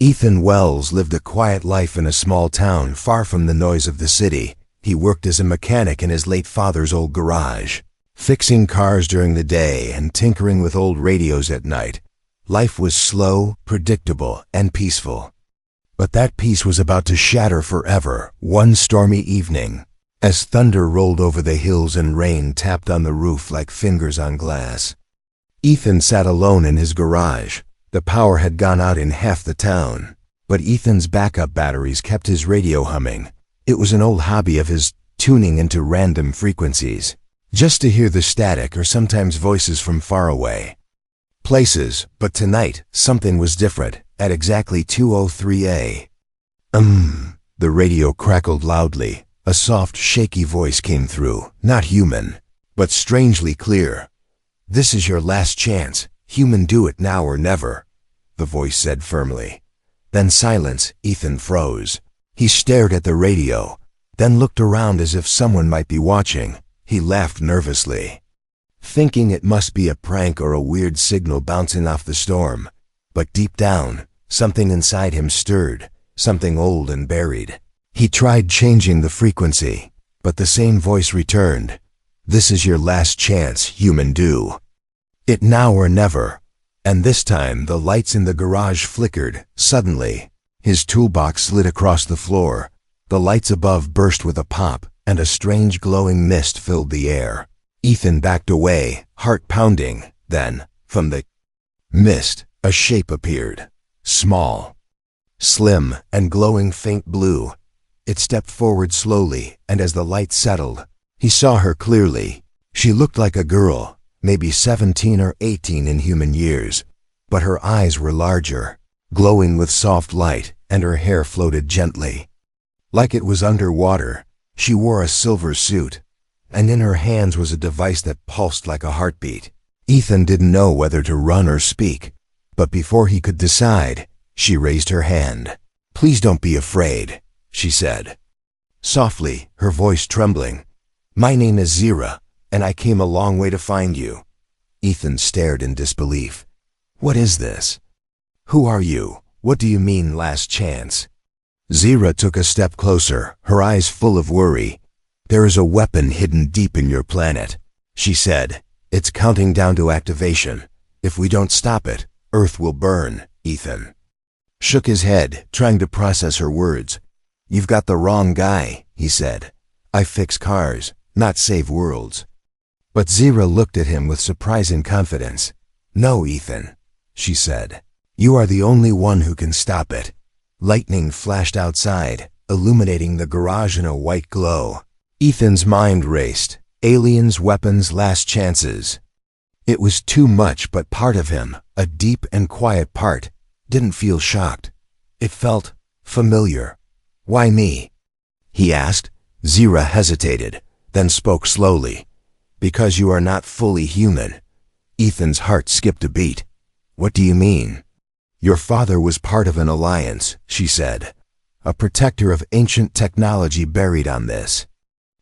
Ethan Wells lived a quiet life in a small town far from the noise of the city. He worked as a mechanic in his late father's old garage, fixing cars during the day and tinkering with old radios at night. Life was slow, predictable, and peaceful. But that peace was about to shatter forever one stormy evening, as thunder rolled over the hills and rain tapped on the roof like fingers on glass. Ethan sat alone in his garage. The power had gone out in half the town, but Ethan's backup batteries kept his radio humming. It was an old hobby of his, tuning into random frequencies, just to hear the static or sometimes voices from far away places. But tonight, something was different. At exactly 2:03 a.m., the radio crackled loudly. A soft, shaky voice came through, not human, but strangely clear. "This is your last chance. Human, do it now or never," the voice said firmly. Then silence. Ethan froze. He stared at the radio, then looked around as if someone might be watching. He laughed nervously, thinking it must be a prank or a weird signal bouncing off the storm. But deep down, something inside him stirred, something old and buried. He tried changing the frequency, but the same voice returned. "This is your last chance, human, do it now or never." And this time the lights in the garage flickered. Suddenly, his toolbox slid across the floor. The lights above burst with a pop, and a strange glowing mist filled the air. Ethan backed away, heart pounding. Then, from the mist, a shape appeared. Small, slim, and glowing faint blue. It stepped forward slowly, and as the light settled, he saw her clearly. She looked like a girl, maybe 17 or 18 in human years, but her eyes were larger, glowing with soft light, and her hair floated gently, like it was underwater. She wore a silver suit, and in her hands was a device that pulsed like a heartbeat. Ethan didn't know whether to run or speak, but before he could decide, she raised her hand. "Please don't be afraid," she said, softly, her voice trembling. "My name is Zira, and I came a long way to find you." Ethan stared in disbelief. "What is this? Who are you? What do you mean, last chance?" Zira took a step closer, her eyes full of worry. "There is a weapon hidden deep in your planet," she said. "It's counting down to activation. If we don't stop it, Earth will burn." Ethan shook his head, trying to process her words. "You've got the wrong guy," he said. "I fix cars, not save worlds." But Zira looked at him with surprising confidence. "No, Ethan," she said. "You are the only one who can stop it." Lightning flashed outside, illuminating the garage in a white glow. Ethan's mind raced. Aliens, weapons, last chances. It was too much, but part of him, a deep and quiet part, didn't feel shocked. It felt familiar. "Why me?" he asked. Zira hesitated, then spoke slowly. "Because you are not fully human." Ethan's heart skipped a beat. "What do you mean?" "Your father was part of an alliance," she said. "A protector of ancient technology buried on this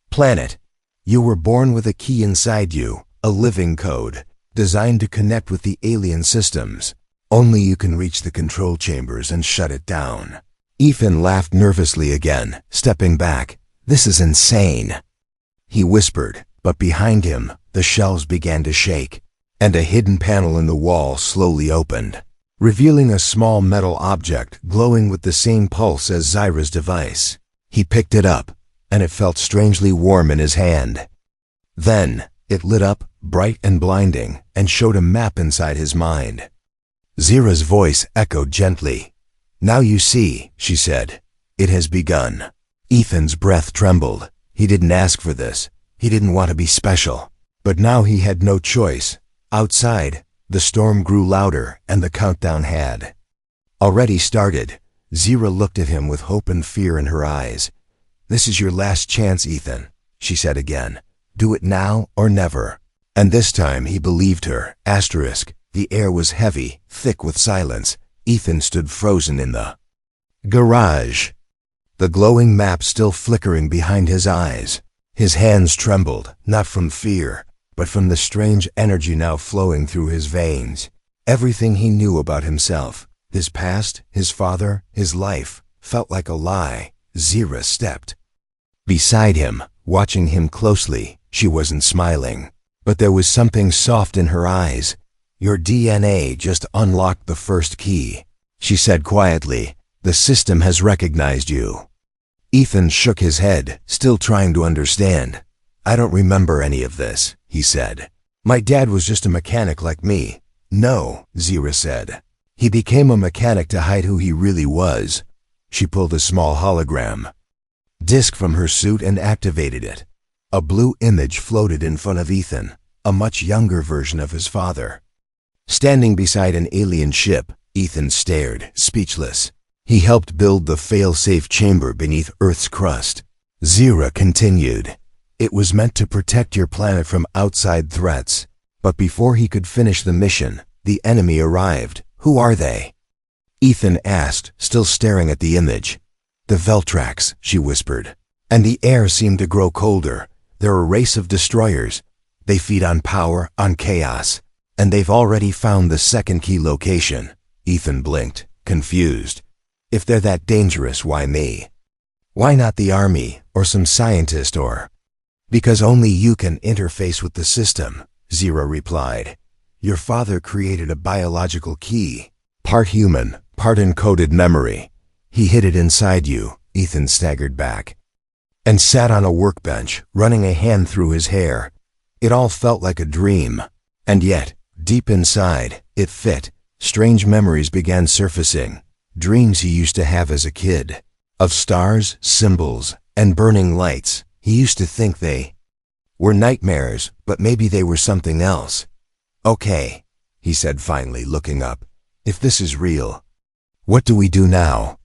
planet. You were born with a key inside you, a living code, designed to connect with the alien systems. Only you can reach the control chambers and shut it down." Ethan laughed nervously again, stepping back. "This is insane," he whispered, but behind him, the shelves began to shake, and a hidden panel in the wall slowly opened, revealing a small metal object glowing with the same pulse as Zira's device. He picked it up, and it felt strangely warm in his hand. Then, it lit up, bright and blinding, and showed a map inside his mind. Zira's voice echoed gently. "Now you see," she said. "It has begun." Ethan's breath trembled. He didn't ask for this. He didn't want to be special. But now he had no choice. Outside, the storm grew louder, and the countdown had already started. Zira looked at him with hope and fear in her eyes. "This is your last chance, Ethan," she said again. "Do it now or never." And this time he believed her. The air was heavy, thick with silence. Ethan stood frozen in the garage, the glowing map still flickering behind his eyes. His hands trembled, not from fear, but from the strange energy now flowing through his veins. Everything he knew about himself, His past, his father, his life, felt like a lie. Zira stepped beside him, watching him closely. She wasn't smiling, but there was something soft in her eyes. "Your DNA just unlocked the first key," she said quietly. "The system has recognized you." Ethan shook his head, still trying to understand. "I don't remember any of this," he said. "My dad was just a mechanic like me." "No," Zira said. "He became a mechanic to hide who he really was." She pulled a small hologram disk from her suit and activated it. A blue image floated in front of Ethan, a much younger version of his father. Standing beside an alien ship, Ethan stared, speechless. He helped build the fail-safe chamber beneath Earth's crust. Zira continued. "It was meant to protect your planet from outside threats." But before he could finish the mission, the enemy arrived. "Who are they?" Ethan asked, still staring at the image. "The Veltrax," she whispered. And the air seemed to grow colder. "They're a race of destroyers. They feed on power, on chaos. And they've already found the second key location." Ethan blinked, confused. "If they're that dangerous, why me? Why not the army, or some scientist, or—" "Because only you can interface with the system," Zira replied. "Your father created a biological key, part human, part encoded memory. He hid it inside you." Ethan staggered back and sat on a workbench, running a hand through his hair. It all felt like a dream. And yet, deep inside, it fit. Strange memories began surfacing. Dreams he used to have as a kid. Of stars, symbols, and burning lights. He used to think they were nightmares, but maybe they were something else. "Okay," he said finally, looking up. "If this is real, what do we do now?"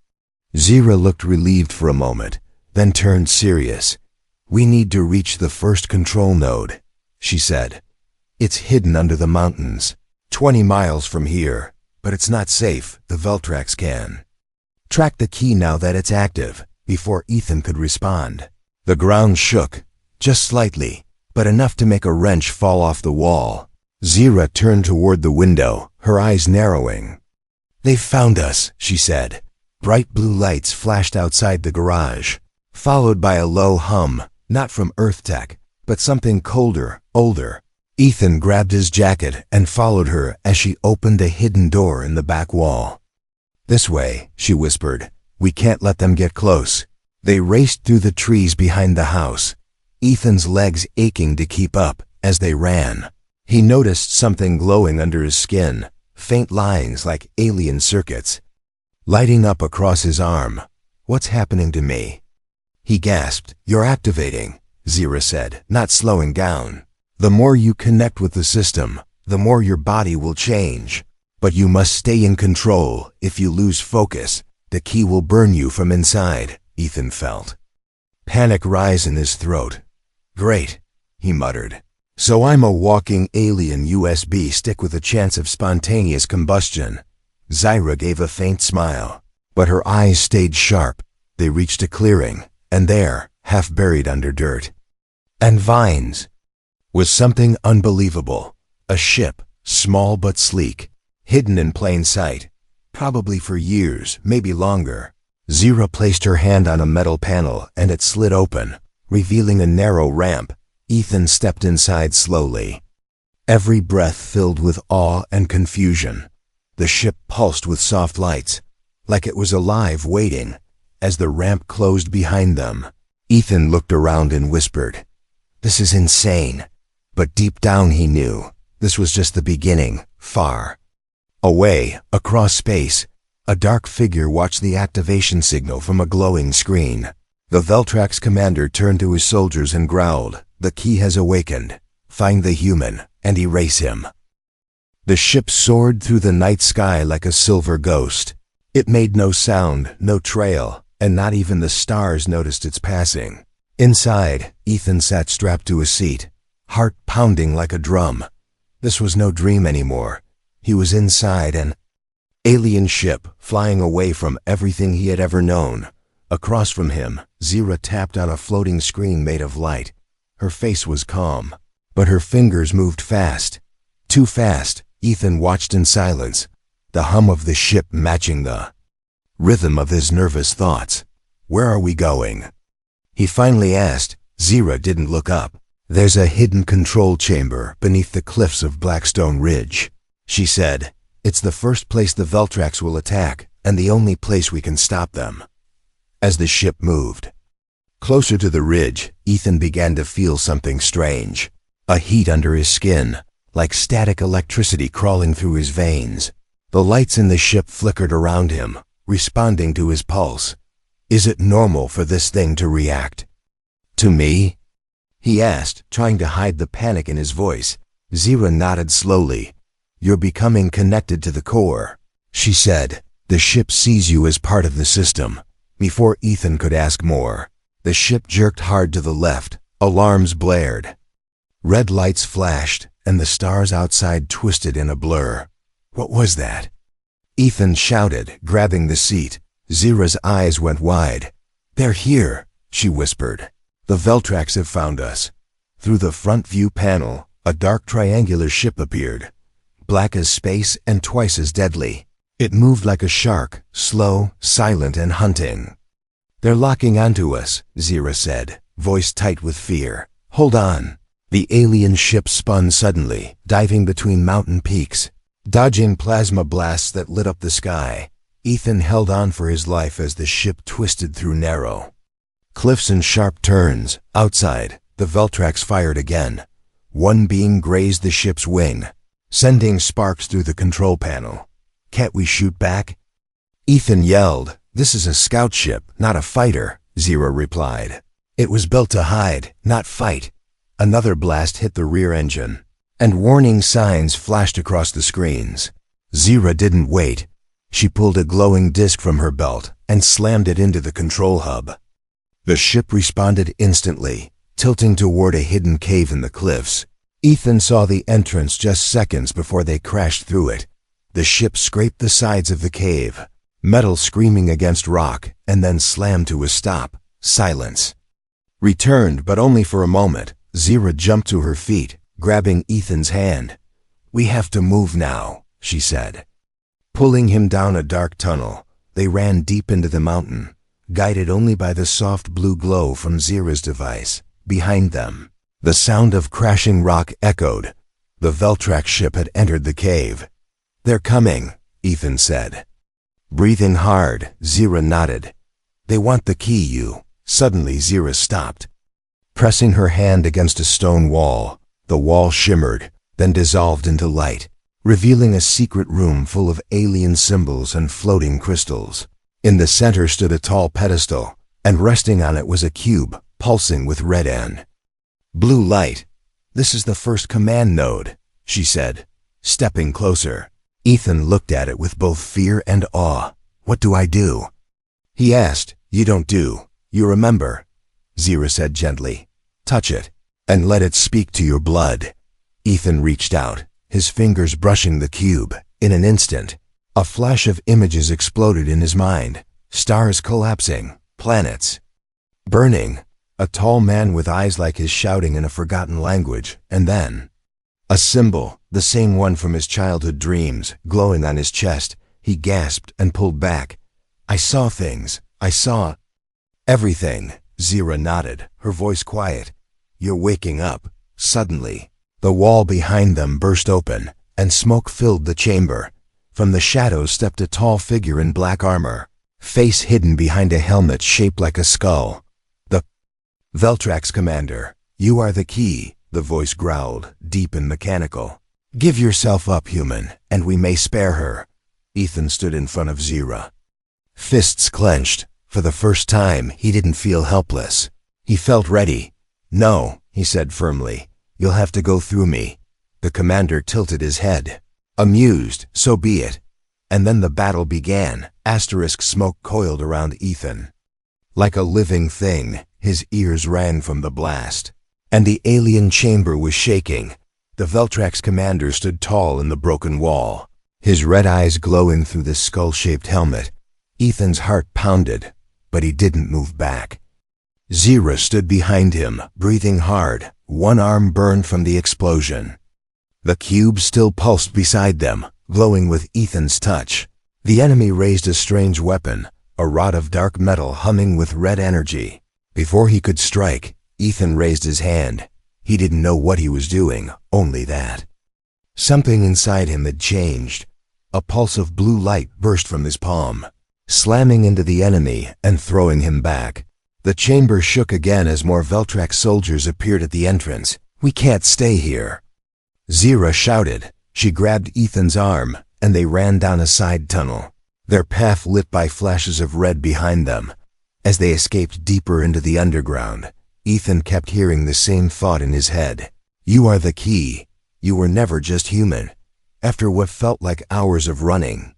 Zira looked relieved for a moment, then turned serious. "We need to reach the first control node," she said. "It's hidden under the mountains, 20 miles from here, but it's not safe. The Veltrax can track the key now that it's active." Before Ethan could respond, the ground shook, just slightly, but enough to make a wrench fall off the wall. Zira turned toward the window, her eyes narrowing. "They've found us," she said. Bright blue lights flashed outside the garage, followed by a low hum, not from Earth tech, but something colder, older. Ethan grabbed his jacket and followed her as she opened a hidden door in the back wall. "This way," she whispered. "We can't let them get close." They raced through the trees behind the house, Ethan's legs aching to keep up as they ran. He noticed something glowing under his skin, faint lines like alien circuits, lighting up across his arm. "What's happening to me?" he gasped. "You're activating," Zira said, not slowing down. "The more you connect with the system, the more your body will change. But you must stay in control. If you lose focus, the key will burn you from inside." Ethan felt panic rise in his throat. "Great," he muttered. "So I'm a walking alien USB stick with a chance of spontaneous combustion." Zira gave a faint smile, but her eyes stayed sharp. They reached a clearing, and there, half buried under dirt and vines, was something unbelievable. A ship, small but sleek, hidden in plain sight, probably for years, maybe longer. Zira placed her hand on a metal panel and it slid open, revealing a narrow ramp. Ethan stepped inside slowly, every breath filled with awe and confusion. The ship pulsed with soft lights, like it was alive, waiting. As the ramp closed behind them, Ethan looked around and whispered, "This is insane." But deep down he knew this was just the beginning. Far away, across space, a dark figure watched the activation signal from a glowing screen. The Veltrax commander turned to his soldiers and growled, "The key has awakened. Find the human and erase him." The ship soared through the night sky like a silver ghost. It made no sound, no trail, and not even the stars noticed its passing. Inside, Ethan sat strapped to a seat, heart pounding like a drum. This was no dream anymore. He was inside an alien ship, flying away from everything he had ever known. Across from him, Zira tapped on a floating screen made of light. Her face was calm, but her fingers moved fast. Too fast. Ethan watched in silence. the hum of the ship matching the rhythm of his nervous thoughts. "Where are we going?" he finally asked. Zira didn't look up. "There's a hidden control chamber beneath the cliffs of Blackstone Ridge," she said. "It's the first place the Veltrax will attack, and the only place we can stop them." As the ship moved closer to the ridge, Ethan began to feel something strange. A heat under his skin, like static electricity crawling through his veins. The lights in the ship flickered around him, responding to his pulse. "Is it normal for this thing to react to me?" he asked, trying to hide the panic in his voice. Zira nodded slowly. "You're becoming connected to the core," she said. "The ship sees you as part of the system." Before Ethan could ask more, the ship jerked hard to the left. Alarms blared. Red lights flashed, and the stars outside twisted in a blur. "What was that?" Ethan shouted, grabbing the seat. Zira's eyes went wide. "They're here," she whispered. "The Veltrax have found us." Through the front view panel, a dark triangular ship appeared, black as space and twice as deadly. It moved like a shark, slow, silent, and hunting. "They're locking onto us," Zira said, voice tight with fear. "Hold on." The alien ship spun suddenly, diving between mountain peaks, dodging plasma blasts that lit up the sky. Ethan held on for his life as the ship twisted through narrow cliffs and sharp turns. Outside, the Veltrax fired again. One beam grazed the ship's wing, sending sparks through the control panel. "Can't we shoot back?" Ethan yelled. "This is a scout ship, not a fighter," Zira replied. "It was built to hide, not fight." Another blast hit the rear engine, and warning signs flashed across the screens. Zira didn't wait. She pulled a glowing disc from her belt and slammed it into the control hub. The ship responded instantly, tilting toward a hidden cave in the cliffs. Ethan saw the entrance just seconds before they crashed through it. The ship scraped the sides of the cave, metal screaming against rock, and then slammed to a stop. Silence returned, but only for a moment. Zira jumped to her feet, grabbing Ethan's hand. "We have to move now," she said. Pulling him down a dark tunnel, they ran deep into the mountain, guided only by the soft blue glow from Zira's device. Behind them, the sound of crashing rock echoed. The Veltrax ship had entered the cave. "They're coming," Ethan said. Breathing hard, Zira nodded. "They want the key, you." Suddenly Zira stopped, pressing her hand against a stone wall. The wall shimmered, then dissolved into light, revealing a secret room full of alien symbols and floating crystals. In the center stood a tall pedestal, and resting on it was a cube, pulsing with red and blue light. "This is the first command node," she said, stepping closer. Ethan looked at it with both fear and awe. "What do I do?" he asked. "You don't do. You remember," Zira said gently. "Touch it, and let it speak to your blood." Ethan reached out, his fingers brushing the cube. In an instant, a flash of images exploded in his mind. Stars collapsing, planets burning, a tall man with eyes like his shouting in a forgotten language, and then a symbol, the same one from his childhood dreams, glowing on his chest. He gasped and pulled back. "I saw things. I saw everything." Zira nodded, her voice quiet. "You're waking up." Suddenly, the wall behind them burst open, and smoke filled the chamber. From the shadows stepped a tall figure in black armor, face hidden behind a helmet shaped like a skull. "The Veltrax commander. You are the key," the voice growled, deep and mechanical. "Give yourself up, human, and we may spare her." Ethan stood in front of Zira, fists clenched. For the first time, he didn't feel helpless. He felt ready. "No," he said firmly. "You'll have to go through me." The commander tilted his head, amused. "So be it." And then the battle began. Asterisk smoke coiled around Ethan. Like a living thing, his ears rang from the blast. And the alien chamber was shaking. The Veltrax commander stood tall in the broken wall, his red eyes glowing through the skull-shaped helmet. Ethan's heart pounded, but he didn't move back. Zira stood behind him, breathing hard, one arm burned from the explosion. The cube still pulsed beside them, glowing with Ethan's touch. The enemy raised a strange weapon, a rod of dark metal humming with red energy. Before he could strike, Ethan raised his hand. He didn't know what he was doing, only that. Something inside him had changed. A pulse of blue light burst from his palm, slamming into the enemy and throwing him back. The chamber shook again as more Veltrax soldiers appeared at the entrance. "We can't stay here," Zira shouted. She grabbed Ethan's arm, and they ran down a side tunnel, their path lit by flashes of red behind them. As they escaped deeper into the underground, Ethan kept hearing the same thought in his head. "You are the key. You were never just human." After what felt like hours of running,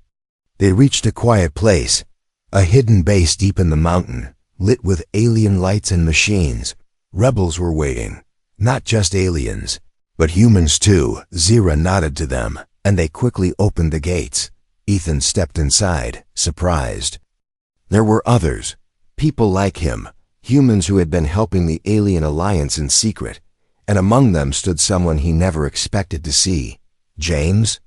they reached a quiet place, a hidden base deep in the mountain, lit with alien lights and machines. Rebels were waiting. Not just aliens, but humans too. Zira nodded to them, and they quickly opened the gates. Ethan stepped inside, surprised. There were others, people like him, humans who had been helping the alien alliance in secret, and among them stood someone he never expected to see. James?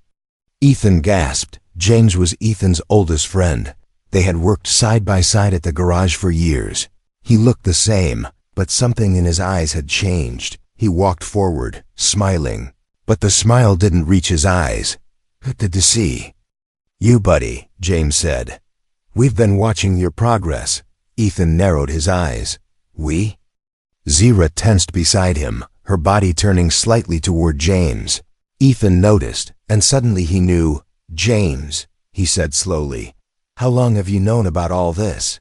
Ethan gasped. James was Ethan's oldest friend. They had worked side by side at the garage for years. He looked the same, but something in his eyes had changed. He walked forward, smiling, but the smile didn't reach his eyes. "Good to see you, buddy," James said. "We've been watching your progress." Ethan narrowed his eyes. "We?" Zira tensed beside him, her body turning slightly toward James. Ethan noticed, and suddenly he knew. "James," he said slowly, "how long have you known about all this?"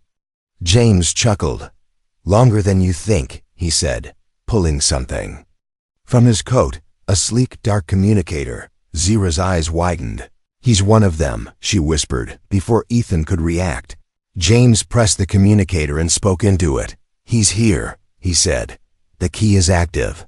James chuckled. "Longer than you think," he said, pulling something from his coat, a sleek dark communicator. Zira's eyes widened. "He's one of them," she whispered, before Ethan could react. James pressed the communicator and spoke into it. "He's here," he said. "The key is active."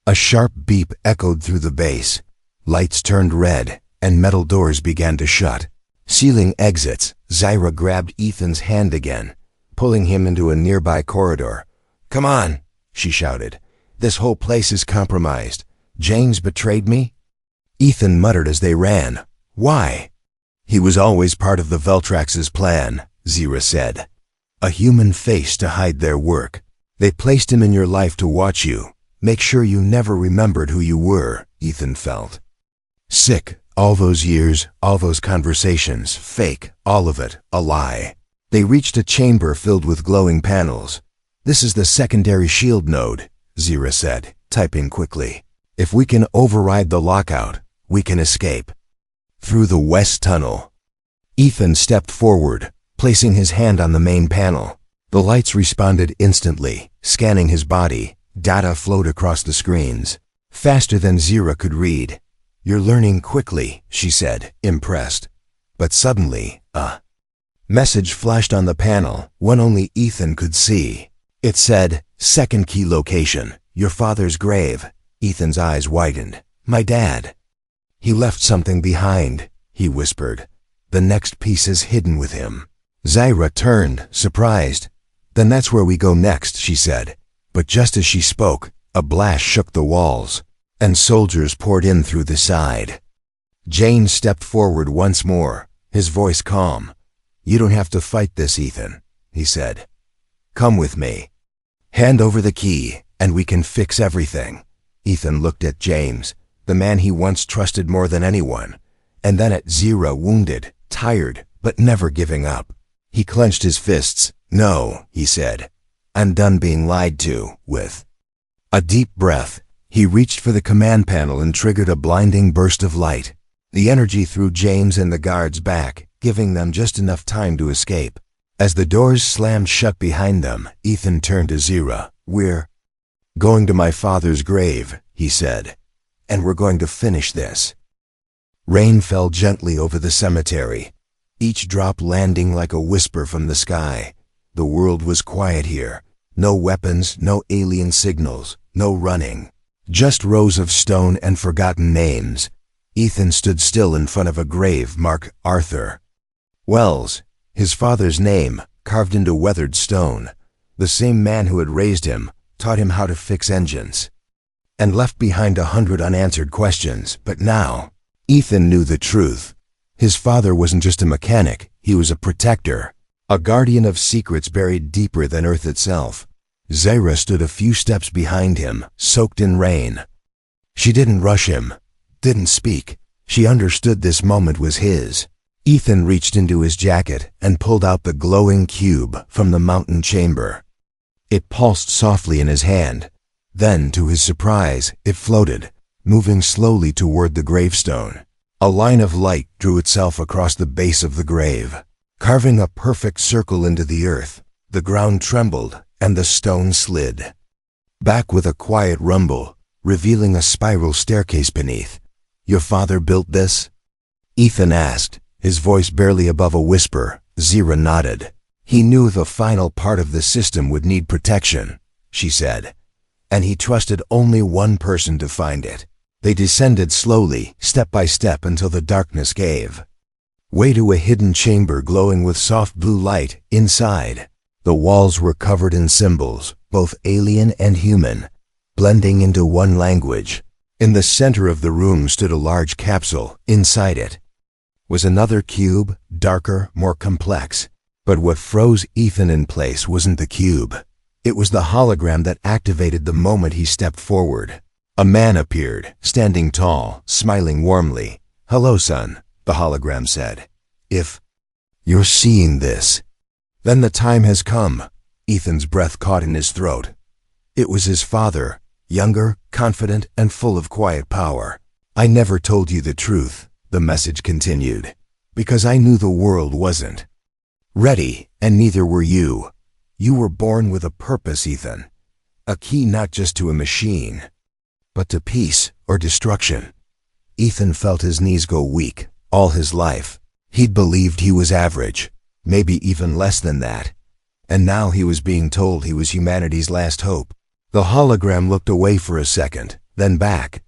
A sharp beep echoed through the base. Lights turned red, and metal doors began to shut, sealing exits. Zira grabbed Ethan's hand again, pulling him into a nearby corridor. "Come on," she shouted. "This whole place is compromised. James betrayed me." Ethan muttered as they ran. "Why?" "He was always part of the Veltrax's plan," Zira said. "A human face to hide their work. They placed him in your life to watch you, make sure you never remembered who you were." Ethan felt sick. All those years, all those conversations, fake, all of it, a lie. They reached a chamber filled with glowing panels. "This is the secondary shield node," Zira said, typing quickly. "If we can override the lockout, we can escape." Through the west tunnel, Ethan stepped forward, placing his hand on the main panel. The lights responded instantly, scanning his body. Data flowed across the screens, faster than Zira could read. "You're learning quickly," she said, impressed. But suddenly, a message flashed on the panel, one only Ethan could see. It said, "Second key location, your father's grave." Ethan's eyes widened. "My dad. He left something behind," he whispered. "The next piece is hidden with him." Zira turned, surprised. "Then that's where we go next," she said. But just as she spoke, a blast shook the walls, and soldiers poured in through the side. James stepped forward once more, his voice calm. "You don't have to fight this, Ethan," he said. "Come with me. Hand over the key, and we can fix everything." Ethan looked at James, the man he once trusted more than anyone, and then at Zira, wounded, tired, but never giving up. He clenched his fists. "No," he said. "I'm done being lied to." With a deep breath, he reached for the command panel and triggered a blinding burst of light. The energy threw James and the guards back, giving them just enough time to escape. As the doors slammed shut behind them, Ethan turned to Zira. "We're going to my father's grave," he said, "and we're going to finish this." Rain fell gently over the cemetery, each drop landing like a whisper from the sky. The world was quiet here. No weapons, no alien signals, no running. Just rows of stone and forgotten names. Ethan stood still in front of a grave marked Arthur Wells, his father's name carved into weathered stone. The same man who had raised him, taught him how to fix engines, and left behind 100 unanswered questions. But now, Ethan knew the truth. His father wasn't just a mechanic, he was a protector, a guardian of secrets buried deeper than Earth itself. Zira stood a few steps behind him, soaked in rain. She didn't rush him, didn't speak. She understood this moment was his. Ethan reached into his jacket and pulled out the glowing cube from the mountain chamber. It pulsed softly in his hand. Then, to his surprise, it floated, moving slowly toward the gravestone. A line of light drew itself across the base of the grave, carving a perfect circle into the earth. The ground trembled, and the stone slid back with a quiet rumble, revealing a spiral staircase beneath. "Your father built this?" Ethan asked, his voice barely above a whisper. Zira nodded. "He knew the final part of the system would need protection," she said, "and he trusted only one person to find it." They descended slowly, step by step, until the darkness gave way to a hidden chamber glowing with soft blue light. Inside, the walls were covered in symbols, both alien and human, blending into one language. In the center of the room stood a large capsule. Inside it was another cube, darker, more complex. But what froze Ethan in place wasn't the cube. It was the hologram that activated the moment he stepped forward. A man appeared, standing tall, smiling warmly. "Hello, son," the hologram said. "If you're seeing this, then the time has come." Ethan's breath caught in his throat. It was his father, younger, confident, and full of quiet power. "I never told you the truth," the message continued, "because I knew the world wasn't ready, and neither were you. You were born with a purpose, Ethan. A key not just to a machine, but to peace or destruction." Ethan felt his knees go weak. All his life, he'd believed he was average, maybe even less than that. And now he was being told he was humanity's last hope. The hologram looked away for a second, then back.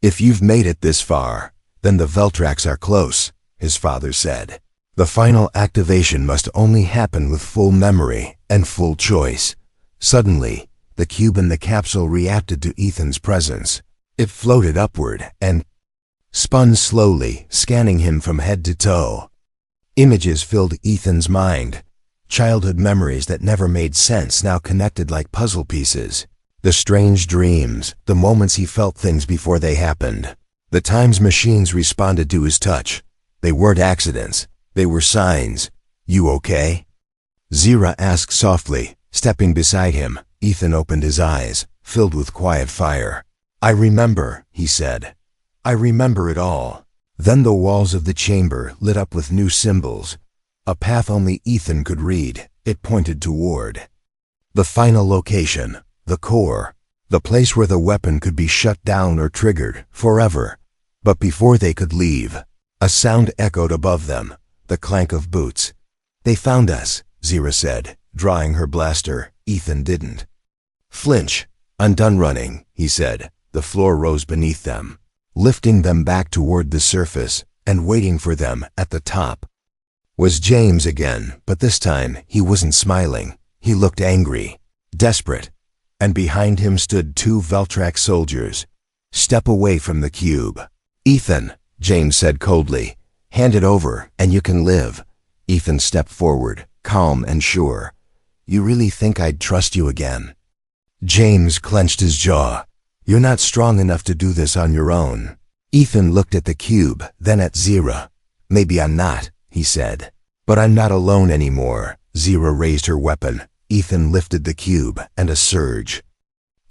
"If you've made it this far, then the Veltrax are close," his father said. "The final activation must only happen with full memory and full choice." Suddenly, the cube in the capsule reacted to Ethan's presence. It floated upward and spun slowly, scanning him from head to toe. Images filled Ethan's mind. Childhood memories that never made sense now connected like puzzle pieces. The strange dreams, the moments he felt things before they happened. The times machines responded to his touch. They weren't accidents. They were signs. "You okay?" Zira asked softly, stepping beside him. Ethan opened his eyes, filled with quiet fire. "I remember," he said. "I remember it all." Then the walls of the chamber lit up with new symbols. A path only Ethan could read. It pointed toward the final location, the core, the place where the weapon could be shut down or triggered forever. But before they could leave, a sound echoed above them, the clank of boots. "They found us," Zira said, drawing her blaster. Ethan didn't flinch. "I'm done running," he said. The floor rose beneath them, lifting them back toward the surface, and waiting for them at the top was James again, but this time he wasn't smiling. He looked angry, desperate, and behind him stood two Veltrax soldiers. "Step away from the cube." "Ethan," James said coldly, "hand it over, and you can live." Ethan stepped forward, calm and sure. "You really think I'd trust you again?" James clenched his jaw. "You're not strong enough to do this on your own." Ethan looked at the cube, then at Zira. "Maybe I'm not," he said. "But I'm not alone anymore." Zira raised her weapon. Ethan lifted the cube, and a surge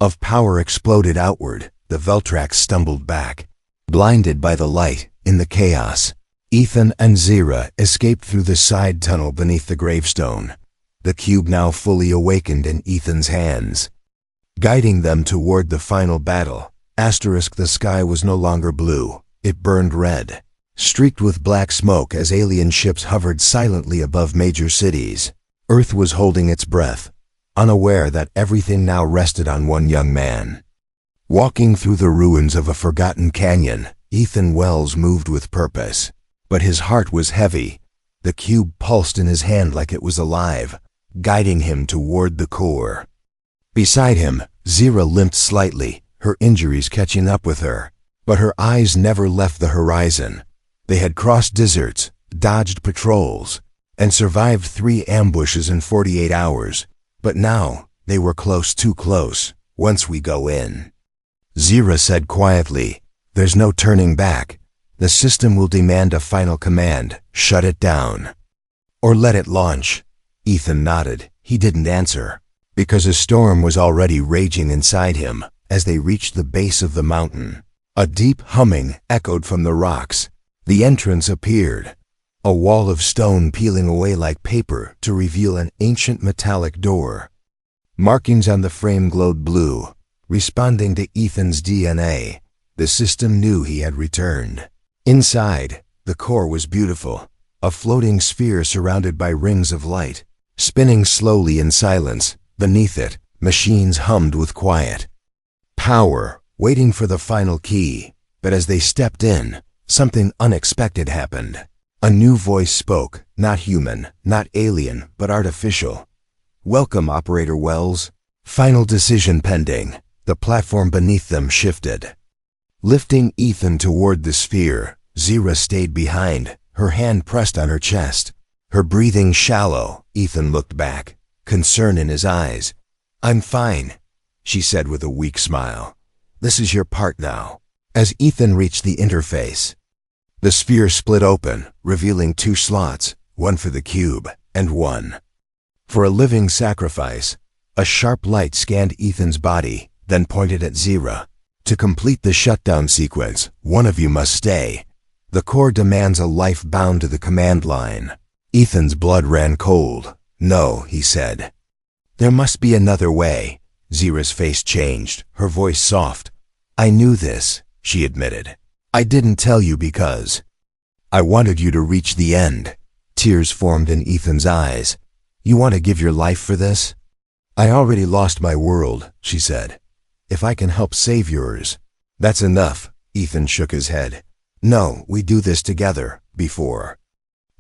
of power exploded outward. The Veltrax stumbled back, blinded by the light. In the chaos, Ethan and Zira escaped through the side tunnel beneath the gravestone, the cube now fully awakened in Ethan's hands, guiding them toward the final battle. The sky was no longer blue. It burned red, streaked with black smoke as alien ships hovered silently above major cities. Earth was holding its breath, unaware that everything now rested on one young man. Walking through the ruins of a forgotten canyon, Ethan Wells moved with purpose. But his heart was heavy. The cube pulsed in his hand like it was alive, guiding him toward the core. Beside him, Zira limped slightly, her injuries catching up with her. But her eyes never left the horizon. They had crossed deserts, dodged patrols, and survived 3 ambushes in 48 hours. But now, they were close, too close. Once we go in, Zira said quietly, there's no turning back. The system will demand a final command: shut it down. Or let it launch. Ethan nodded. He didn't answer, because a storm was already raging inside him. As they reached the base of the mountain, a deep humming echoed from the rocks. The entrance appeared, a wall of stone peeling away like paper to reveal an ancient metallic door. Markings on the frame glowed blue, responding to Ethan's DNA. The system knew he had returned. Inside, the core was beautiful, a floating sphere surrounded by rings of light, spinning slowly in silence. Beneath it, machines hummed with quiet power, waiting for the final key. But as they stepped in, something unexpected happened. A new voice spoke, not human, not alien, but artificial. Welcome, Operator Wells. Final decision pending. The platform beneath them shifted, lifting Ethan toward the sphere. Zira stayed behind, her hand pressed on her chest, her breathing shallow. Ethan looked back, concern in his eyes. I'm fine, she said with a weak smile. This is your part now. As Ethan reached the interface, the sphere split open, revealing 2 slots, one for the cube, and one for a living sacrifice. A sharp light scanned Ethan's body, then pointed at Zira. To complete the shutdown sequence, one of you must stay. The core demands a life bound to the command line. Ethan's blood ran cold. No, he said. There must be another way. Zira's face changed, her voice soft. I knew this, she admitted. I didn't tell you because I wanted you to reach the end. Tears formed in Ethan's eyes. You want to give your life for this? I already lost my world, she said. If I can help save yours, that's enough. Ethan shook his head. No, we do this together. Before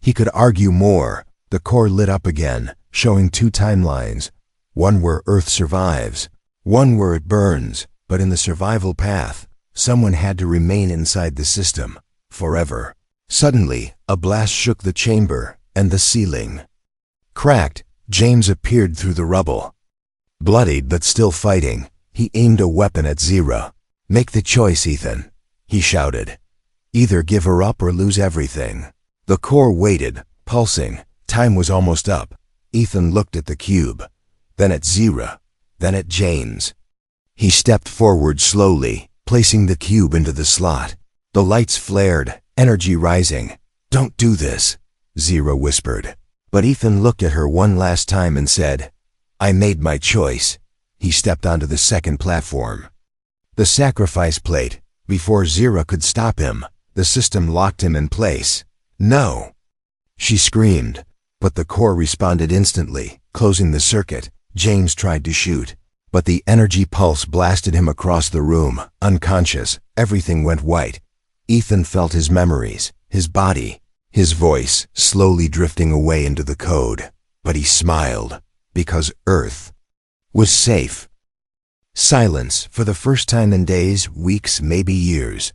he could argue more, the core lit up again, showing 2 timelines. One where Earth survives, one where it burns. But in the survival path, someone had to remain inside the system forever. Suddenly, a blast shook the chamber, and the ceiling cracked. James appeared through the rubble. Bloodied but still fighting, he aimed a weapon at Zira. Make the choice, Ethan, he shouted. Either give her up or lose everything. The core waited, pulsing. Time was almost up. Ethan looked at the cube, then at Zira, then at James. He stepped forward slowly, placing the cube into the slot. The lights flared, energy rising. Don't do this, Zira whispered. But Ethan looked at her one last time and said, I made my choice. He stepped onto the second platform. The sacrifice plate. Before Zira could stop him, the system locked him in place. No! She screamed, but the core responded instantly, closing the circuit. James tried to shoot, but the energy pulse blasted him across the room. Unconscious, everything went white. Ethan felt his memories, his body, his voice slowly drifting away into the code. But he smiled, because Earth was safe. Silence, for the first time in days, weeks, maybe years.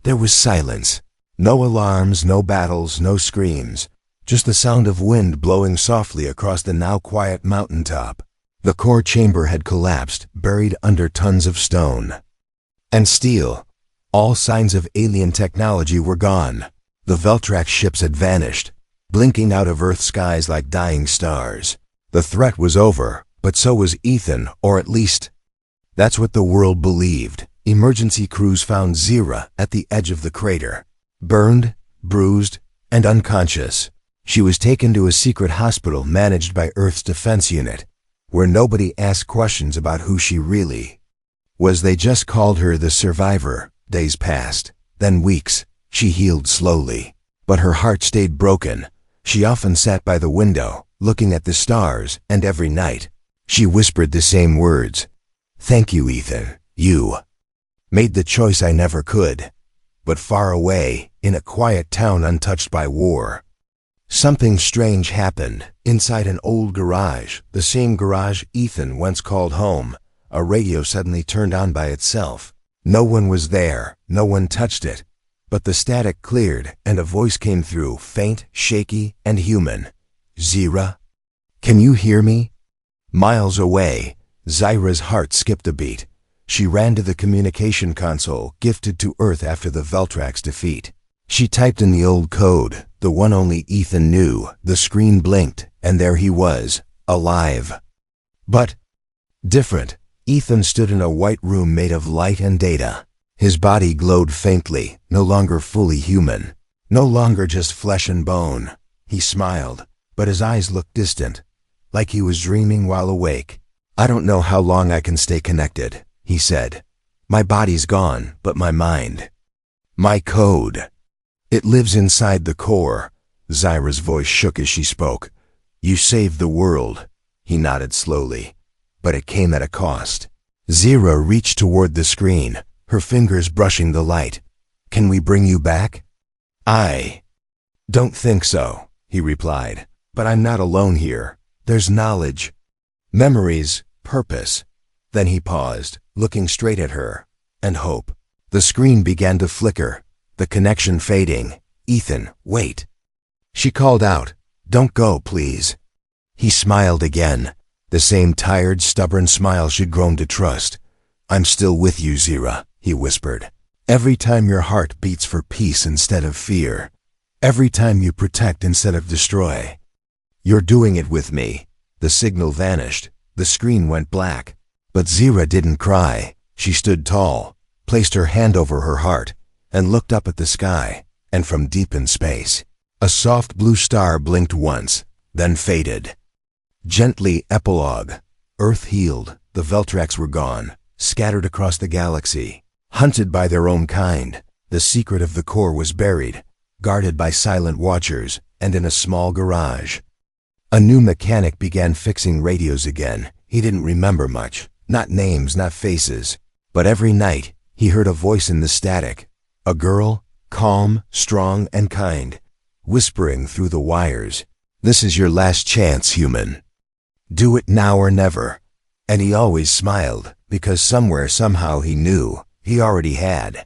There was silence. No alarms, no battles, no screams. Just the sound of wind blowing softly across the now quiet mountaintop. The core chamber had collapsed, buried under tons of stone and steel. All signs of alien technology were gone. The Veltrax ships had vanished, blinking out of Earth's skies like dying stars. The threat was over, but so was Ethan, or at least, that's what the world believed. Emergency crews found Zira at the edge of the crater, burned, bruised, and unconscious. She was taken to a secret hospital managed by Earth's defense unit, where nobody asked questions about who she really was. They just called her the survivor. Days passed, then weeks. She healed slowly, but her heart stayed broken. She often sat by the window, looking at the stars, and every night, she whispered the same words. Thank you, Ethan. You made the choice I never could. But far away, in a quiet town untouched by war, something strange happened. Inside an old garage, the same garage Ethan once called home, a radio suddenly turned on by itself. No one was there, no one touched it. But the static cleared, and a voice came through, faint, shaky, and human. "Zira? Can you hear me?" Miles away, Zyra's heart skipped a beat. She ran to the communication console, gifted to Earth after the Veltrax defeat. She typed in the old code, the one only Ethan knew. The screen blinked, and there he was, alive. But different. Ethan stood in a white room made of light and data. His body glowed faintly, no longer fully human, no longer just flesh and bone. He smiled, but his eyes looked distant, like he was dreaming while awake. "I don't know how long I can stay connected," he said. "My body's gone, but my mind. My code. It lives inside the core." Zyra's voice shook as she spoke. "You saved the world." He nodded slowly. "But it came at a cost." Zyra reached toward the screen, her fingers brushing the light. "Can we bring you back?" "I don't think so," he replied. "But I'm not alone here. There's knowledge, memories, purpose." Then he paused, looking straight at her, and hope. The screen began to flicker, the connection fading. "Ethan, wait." She called out, "Don't go, please." He smiled again, the same tired, stubborn smile she'd grown to trust. "I'm still with you, Zyra," he whispered. "Every time your heart beats for peace instead of fear. Every time you protect instead of destroy. You're doing it with me." The signal vanished. The screen went black. But Zyra didn't cry. She stood tall, placed her hand over her heart, and looked up at the sky. And from deep in space, a soft blue star blinked once, then faded. Gently, epilogue. Earth healed. The Veltrax were gone, scattered across the galaxy, hunted by their own kind. The secret of the core was buried, guarded by silent watchers, and in a small garage. A new mechanic began fixing radios again. He didn't remember much, not names, not faces. But every night, he heard a voice in the static. A girl, calm, strong, and kind, whispering through the wires, "This is your last chance, human. Do it now or never." And he always smiled, because somewhere, somehow he knew he already had.